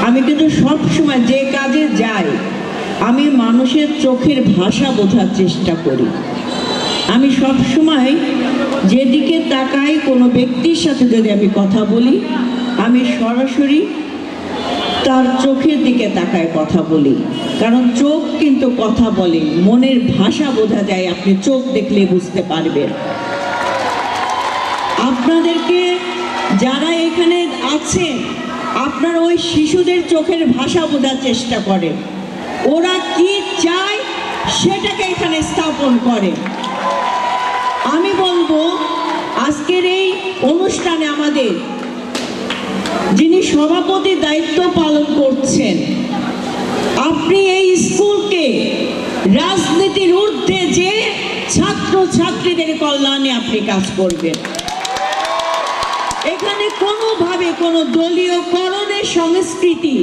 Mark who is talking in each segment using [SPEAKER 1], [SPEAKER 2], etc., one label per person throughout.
[SPEAKER 1] আমি কিন্তু সব সময় যে কাজে যাই আমি মানুষের চোখের ভাষা বোঝার চেষ্টা করি। আমি সব সময় যেদিকে তাকাই, কোনো ব্যক্তির সাথে যদি আমি কথা বলি আমি সরাসরি তার চোখের দিকে তাকায় কথা বলি, কারণ চোখ কিন্তু কথা বলে, মনের ভাষা বোঝা যায়, আপনি চোখ দেখলে বুঝতে পারবেন। আপনাদেরকে যারা এখানে আছেন আপনারা ওই শিশুদের চোখের ভাষা বোঝার চেষ্টা করেন, ওরা কি চায় সেটাকে এখানে স্থাপন করে। আমি বলবো আজকের এই অনুষ্ঠানে আমাদের যিনি সভাপতি দায়িত্ব পালন করছেন, আপনি এই স্কুলকে রাজনীতির ঊর্ধ্বে যে ছাত্র ছাত্রীদের কল্যাণে আপনি কাজ করবেন। এখানে কোনোভাবে কোনো দলীয় করণের সংস্কৃতি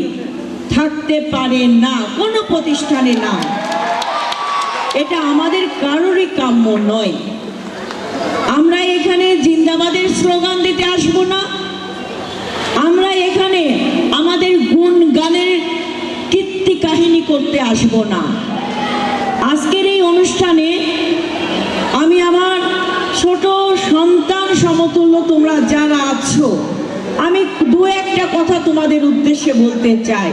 [SPEAKER 1] থাকতে পারে না, কোনো প্রতিষ্ঠানে না, এটা আমাদের কারোরই কাম্য নয়। আমরা এখানে জিন্দাবাদের স্লোগান দিতে আসবো না, আমরা এখানে আমাদের গুণ গানের কীর্তি কাহিনী করতে আসবো না। আজকের এই অনুষ্ঠানে আমি আমার ছোট সন্তান সমতুল্য তোমরা যারা আছো, আমি দু একটা কথা তোমাদের উদ্দেশ্যে বলতে চাই।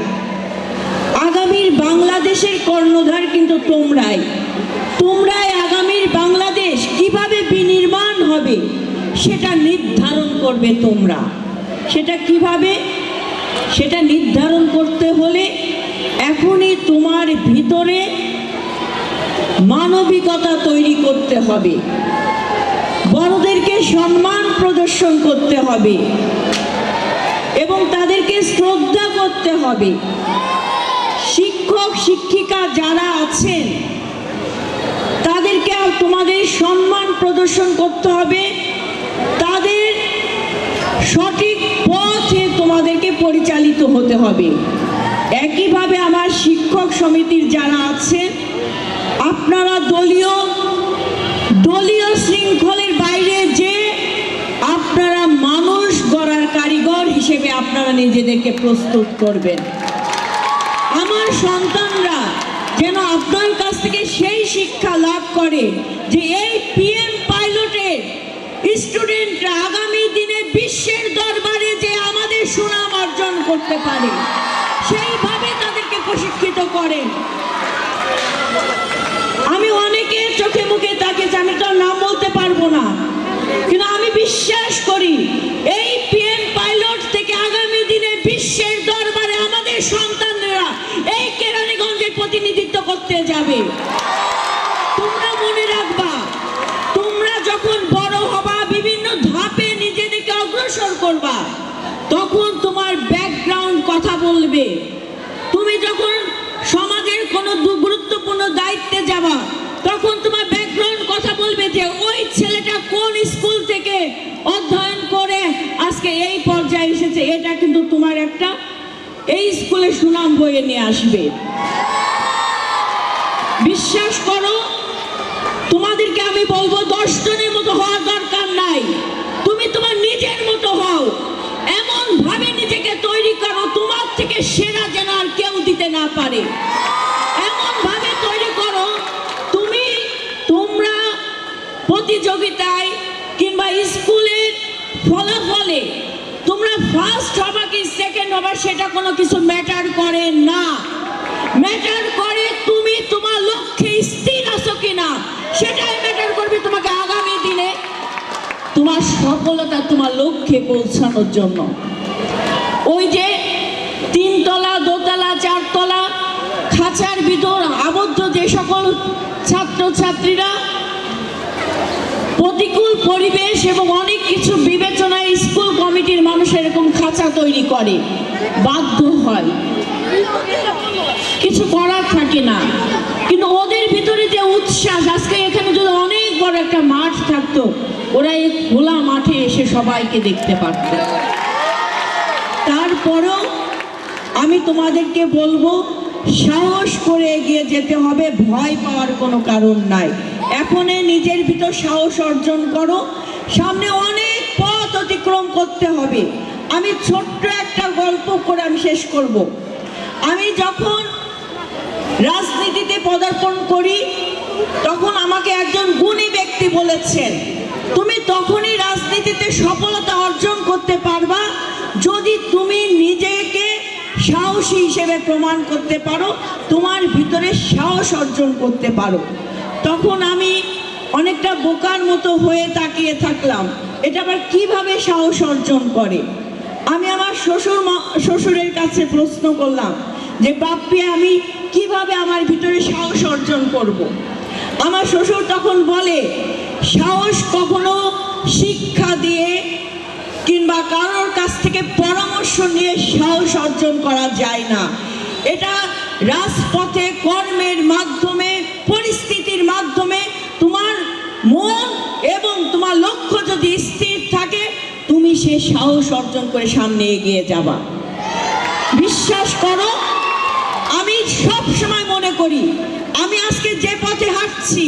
[SPEAKER 1] আগামীর বাংলাদেশের কর্ণধার কিন্তু তোমরাই আগামীর বাংলাদেশ কিভাবে বিনির্মাণ হবে সেটা নির্ধারণ করবে তোমরা। সেটা কিভাবে, সেটা নির্ধারণ করতে হলে এখনই তোমার ভিতরে মানবিকতা তৈরি করতে হবে, বড়দেরকে সম্মান প্রদর্শন করতে হবে এবং তাদেরকে শ্রদ্ধা করতে হবে। শিক্ষক শিক্ষিকা যারা আছেন তাদেরকে তোমাদের সম্মান প্রদর্শন করতে হবে, তাদের সঠিক পথে তোমাদেরকে পরিচালিত হতে হবে। একইভাবে আমার শিক্ষক সমিতির যারা আছেন আপনারা দলীয় শৃঙ্খলের বাইরে যে আপনারা মানুষ গড়ার কারিগর হিসেবে আপনারা নিজেদেরকে প্রস্তুত করবেন। আমার সন্তানরা যেন আপনার কাছ থেকে সেই শিক্ষা লাভ করে যে এই পিএম পাইলটের স্টুডেন্টরা আগামী দিনে বিশ্বের দরবারে যে আমাদের সুনাম অর্জন করতে পারে, সেইভাবে তাদেরকে প্রশিক্ষিত করেন। আমি অনেকের চোখে মুখে তাকিয়েছি, আমি তো নাম বলতে পারবো না, কিন্তু আমি বিশ্বাস করি এই পিএম পাইলট থেকে আগামী দিনে বিশ্বের দরবারে আমাদের সন্তানরা এই কেরানীগঞ্জের প্রতিনিধিত্ব করতে যাবে। তোমরা মনে রাখবা, তোমরা যখন বড় হবা, বিভিন্ন ধাপে নিজেদেরকে অগ্রসর করবা, তখন তোমার ব্যাকগ্রাউন্ড কথা বলবে। তুমি যখন সমাজের কোনো গুরুত্বপূর্ণ দায়িত্বে যাবা, তখন তোমার ব্যাকগ্রাউন্ড কথা বলবে যে ওই ছেলেটা কোন স্কুল থেকে অধ্যয়ন করে আজকে এই পর্যায়ে এসেছে। এটা কিন্তু তোমার একটা এই স্কুলে সুনাম বয়ে নিয়ে আসবে। বিশ্বাস করো, তোমাদেরকে আমি বলবো 10 জনের মতো হওয়ার দরকার নাই, তুমি তোমার নিজের মতো হও, এমন ভাবে নিজেকে তৈরি করো তোমার থেকে সেরা যেন আর কেউ দিতে না পারে। এমন ভাবে তৈরি করো তোমরা প্রতিযোগিতায় কিংবা স্কুলের ফলাফলে তোমরা ফার্স্ট হবা কি সেকেন্ড হবা সেটা কোনো কিছু ম্যাটার করে না। ম্যাটার করে তুমি তোমার লক্ষ্যে স্থির আছো কিনা, সেটাই ম্যাটার করবে তোমাকে আগামী দিনে তোমার সফলতা তোমার লক্ষ্যে পৌঁছানোর জন্য। ওই যে 3 তলা 2 তলা 4 তলা খাঁচার ভিতর আবদ্ধ যে সকল ছাত্রছাত্রীরা প্রতিকূল পরিবেশ এবং অনেক কিছু বিবেচনায় স্কুল কমিটির মানুষ এরকম খাঁচা তৈরি করে, বাধ্য হয়, কিছু করার থাকে না। কিন্তু ওদের ভিতরে যে উচ্ছ্বাস, আজকে এখানে যদি অনেক বড় একটা মাঠ থাকতো, ওরা এই খোলা মাঠে এসে সবাইকে দেখতে পারত। তারপরেও আমি তোমাদেরকে বলবো সাহস করে এগিয়ে যেতে হবে, ভয় পাওয়ার কোনো কারণ নাই। এখনই নিজের ভিতর সাহস অর্জন করো, সামনে অনেক পথ অতিক্রম করতে হবে। আমি ছোট্ট একটা গল্প করে আমি শেষ করব। আমি যখন রাজনীতিতে পদার্পণ করি তখন আমাকে একজন গুণী ব্যক্তি বলেছেন, তুমি তখনই রাজনীতিতে সফলতা অর্জন করতে পারবা যদি তুমি নিজেকে সাহসী হিসেবে প্রমাণ করতে পারো, তোমার ভিতরে সাহস অর্জন করতে পারো। তখন আমি অনেকটা বোকার মতো হয়ে তাকিয়ে থাকলাম, এটা আবার কিভাবে সাহস অর্জন করে। আমি আমার শ্বশুরের কাছে প্রশ্ন করলাম যে বাপ্পি, আমি কিভাবে আমার ভিতরে সাহস অর্জন করব। আমার শ্বশুর তখন বলে, সাহস কখনো শিক্ষা দিয়ে কিংবা কারোর কাছ থেকে পরামর্শ নিয়ে সাহস অর্জন করা যায় না, এটা রাজপথে কর্মের মাধ্যমে, পরিস্থিতির মাধ্যমে তোমার মন এবং তোমার লক্ষ্য যদি স্থির থাকে তুমি সে সাহস অর্জন করে সামনে এগিয়ে যাবা। বিশ্বাস করো, আমি সব সময় মনে করি আমি আজকে যে পথে হাঁটছি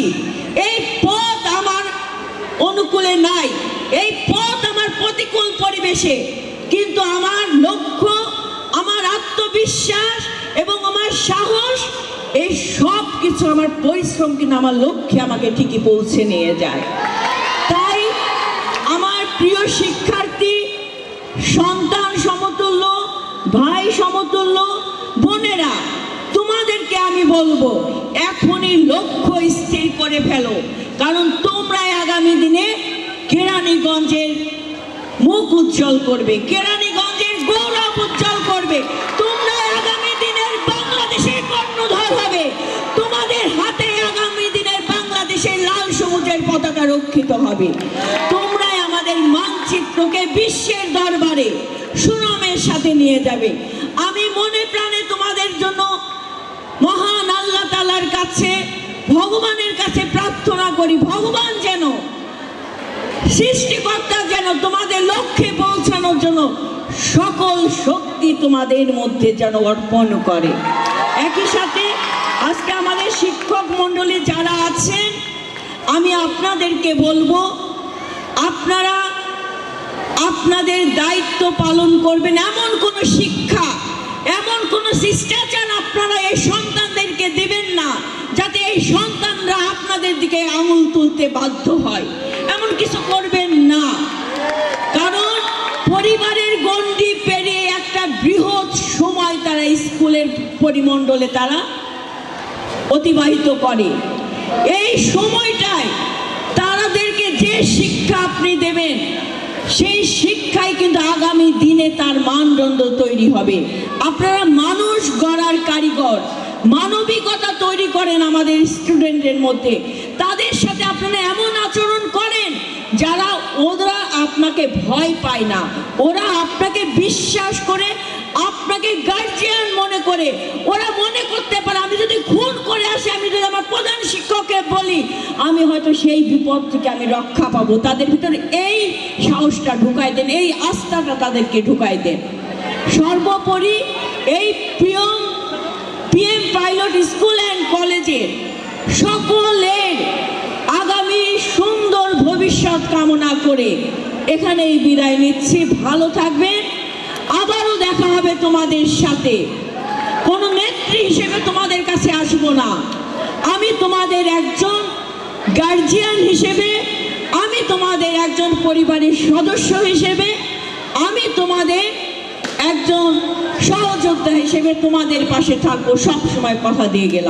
[SPEAKER 1] এই পথ আমার অনুকূলে নাই, এই পথ আমার প্রতিকূল পরিবেশে, কিন্তু আমার লক্ষ্য, আমার আত্মবিশ্বাস এবং আমার সাহস, এই সব কিছু আমার পরিশ্রম কিন্তু আমার লক্ষ্যে আমাকে ঠিকই পৌঁছে নিয়ে যায়। তাই আমার প্রিয় শিক্ষার্থী, সন্তান সমতুল্য, ভাই সমতুল্য বোনেরা, তোমাদেরকে আমি বলবো এখনই লক্ষ্য স্থির করে ফেলো, কারণ তোমরাই আগামী দিনে কেরানীগঞ্জের মুখ উজ্জ্বল করবে, কেরানীগঞ্জের গৌরব উজ্জ্বল করবে। তোমরাই আগামী দিনের বাংলাদেশের কর্ণধার হবে, তোমাদের হাতে আগামী দিনের বাংলাদেশের লাল সবুজের পতাকা রক্ষিত হবে। তোমরাই আমাদের মানচিত্রকে বিশ্বের দরবারে সুনামের সাথে নিয়ে যাবে। আমি মনে প্রাণে তোমাদের জন্য মহান আল্লাহ তাআলার কাছে, ভগবানের কাছে প্রার্থনা করি, ভগবান যেন, সৃষ্টিকর্তা যেন তোমাদের লক্ষ্যে পৌঁছানোর জন্য সকল শক্তি তোমাদের মধ্যে যেন অর্পণ করে। একই সাথে আজকে আমাদের শিক্ষক মণ্ডলী যারা আছেন, আমি আপনাদেরকে বলবো আপনারা আপনাদের দায়িত্ব পালন করবেন। এমন কোনো শিক্ষা, এমন কোনো শিষ্টাচার আপনারা এই সন্তানদেরকে দিবেন না যাতে এই সন্তানরা আপনাদের দিকে আঙুল তুলতে বাধ্য হয়, এমন কিছু করবেন না। কারণ পরিবারের গণ্ডি পেরিয়ে একটা বৃহৎ সময় তারা স্কুলের পরিমণ্ডলে তারা অতিবাহিত করে। এই সময়টায় তাদেরকে যে শিক্ষা আপনি দেবেন সেই শিক্ষায় কিন্তু আগামী দিনে তার মানদণ্ড তৈরি হবে। আপনারা মানুষ গড়ার কারিগর, মানবিকতা তৈরি করেন আমাদের স্টুডেন্টদের মধ্যে, তাদের সাথে আপনারা এমন আচরণ করেন যারা ওরা আপনাকে ভয় পায় না, ওরা আপনাকে বিশ্বাস করে, আপনাকে গার্জিয়ান মনে করে, ওরা মনে করতে পারে আমি যদি খুন করে আসি, আমি যদি আমার প্রধান শিক্ষককে বলি আমি হয়তো সেই বিপদ থেকে আমি রক্ষা পাবো। তাদের ভিতরে এই সাহসটা ঢুকাই দেন, এই আস্থাটা তাদেরকে ঢুকাই দেন। সর্বোপরি এই পিএম পাইলট স্কুল অ্যান্ড কলেজের সকলের আগামী সুন্দর ভবিষ্যৎ কামনা করে এখানেই বিদায় নিচ্ছি। ভালো থাকবেন, আবারও দেখা হবে তোমাদের সাথে। কোনো নেত্রী হিসেবে তোমাদের কাছে আসবো না, আমি তোমাদের একজন গার্জিয়ান হিসেবে, আমি তোমাদের একজন পরিবারের সদস্য হিসেবে, আমি তোমাদের একজন সহযোদ্ধা হিসেবে তোমাদের পাশে থাকবো, সব সময় কথা দিয়ে গেলাম।